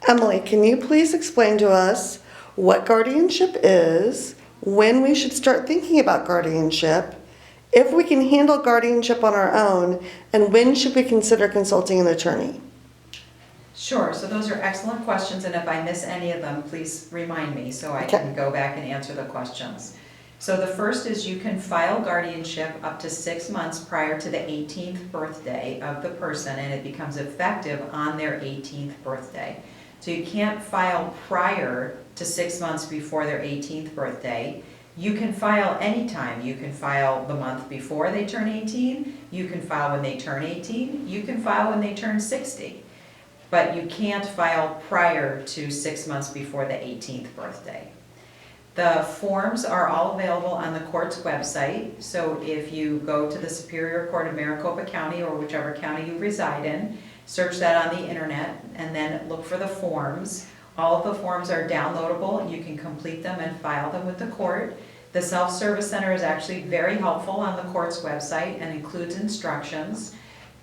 Emily, can you please explain to us what guardianship is, when we should start thinking about guardianship, if we can handle guardianship on our own, and when should we consider consulting an attorney? Sure, so those are excellent questions, and if I miss any of them, please remind me so I can go back and answer the questions. So the first is you can file guardianship up to 6 months prior to the 18th birthday of the person, and it becomes effective on their 18th birthday. So you can't file prior to 6 months before their 18th birthday. You can file anytime. You can file the month before they turn 18, you can file when they turn 18, you can file when they turn 60. But you can't file prior to 6 months before the 18th birthday. The forms are all available on the court's website, so if you go to the Superior Court of Maricopa County or whichever county you reside in, search that on the internet and then look for the forms. All of the forms are downloadable. You can complete them and file them with the court. The Self-Service Center is actually very helpful on the court's website and includes instructions.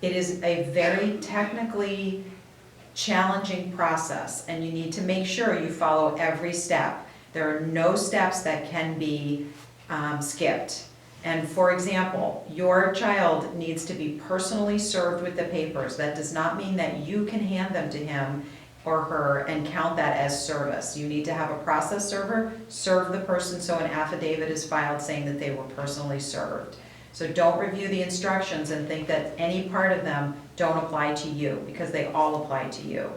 It is a very technically challenging process, and you need to make sure you follow every step. There are no steps that can be skipped. And for example, your child needs to be personally served with the papers. That does not mean that you can hand them to him or her and count that as service. You need to have a process server serve the person so an affidavit is filed saying that they were personally served. So don't review the instructions and think that any part of them don't apply to you, because they all apply to you.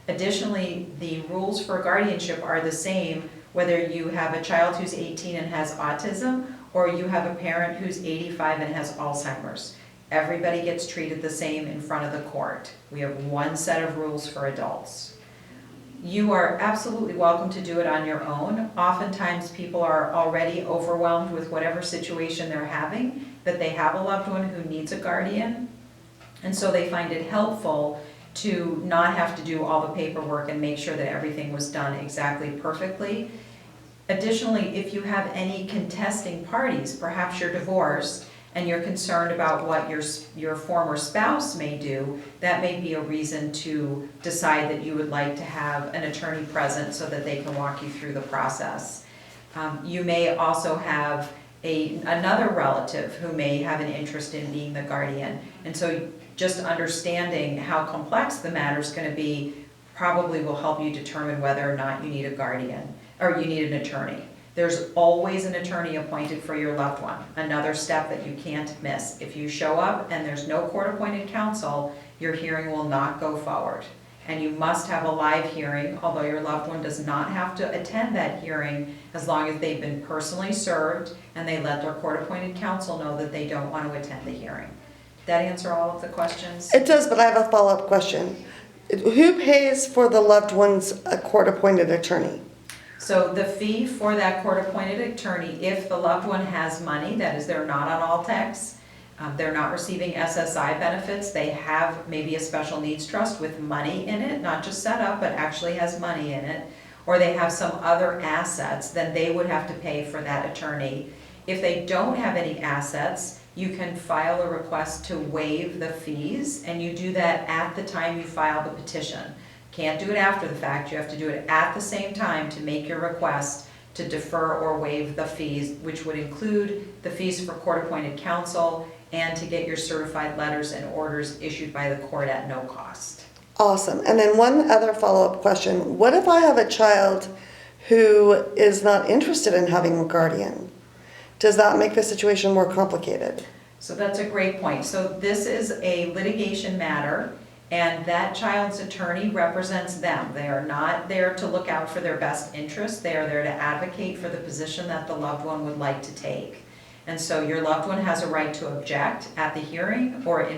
Additionally, the rules for guardianship are the same whether you have a child who's 18 and has autism or you have a parent who's 85 and has Alzheimer's. Everybody gets treated the same in front of the court. We have one set of rules for adults. You are absolutely welcome to do it on your own. Oftentimes people are already overwhelmed with whatever situation they're having, that they have a loved one who needs a guardian, and so they find it helpful to not have to do all the paperwork and make sure that everything was done exactly perfectly. Additionally, if you have any contesting parties, perhaps you're divorced and you're concerned about what your former spouse may do, that may be a reason to decide that you would like to have an attorney present so that they can walk you through the process. You may also have another relative who may have an interest in being the guardian, and so just understanding how complex the matter is going to be probably will help you determine whether or not you need a guardian or you need an attorney. There's always an attorney appointed for your loved one, another step that you can't miss. If you show up and there's no court-appointed counsel, your hearing will not go forward. And you must have a live hearing, although your loved one does not have to attend that hearing as long as they've been personally served and they let their court-appointed counsel know that they don't want to attend the hearing. Did that answer all of the questions? It does, but I have a follow-up question. Who pays for the loved one's court-appointed attorney? So the fee for that court-appointed attorney, if the loved one has money, that is, they're not on all tax, they're not receiving SSI benefits, they have maybe a special needs trust with money in it, not just set up, but actually has money in it, or they have some other assets, then they would have to pay for that attorney. If they don't have any assets, you can file a request to waive the fees, and you do that at the time you file the petition. Can't do it after the fact, you have to do it at the same time to make your request to defer or waive the fees, which would include the fees for court-appointed counsel and to get your certified letters and orders issued by the court at no cost. Awesome. And then one other follow-up question. What if I have a child who is not interested in having a guardian? Does that make the situation more complicated? So that's a great point. So this is a litigation matter, and that child's attorney represents them. They are not there to look out for their best interest. They are there to advocate for the position that the loved one would like to take. And so your loved one has a right to object at the hearing or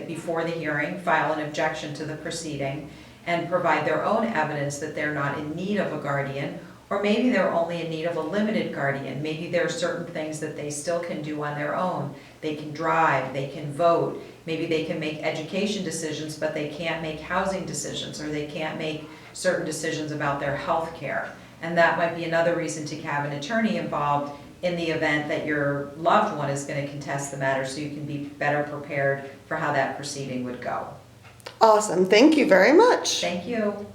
before the hearing, file an objection to the proceeding, and provide their own evidence that they're not in need of a guardian, or maybe they're only in need of a limited guardian. Maybe there are certain things that they still can do on their own. They can drive, they can vote, maybe they can make education decisions, but they can't make housing decisions, or they can't make certain decisions about their health care. And that might be another reason to have an attorney involved in the event that your loved one is going to contest the matter, so you can be better prepared for how that proceeding would go. Awesome. Thank you very much. Thank you.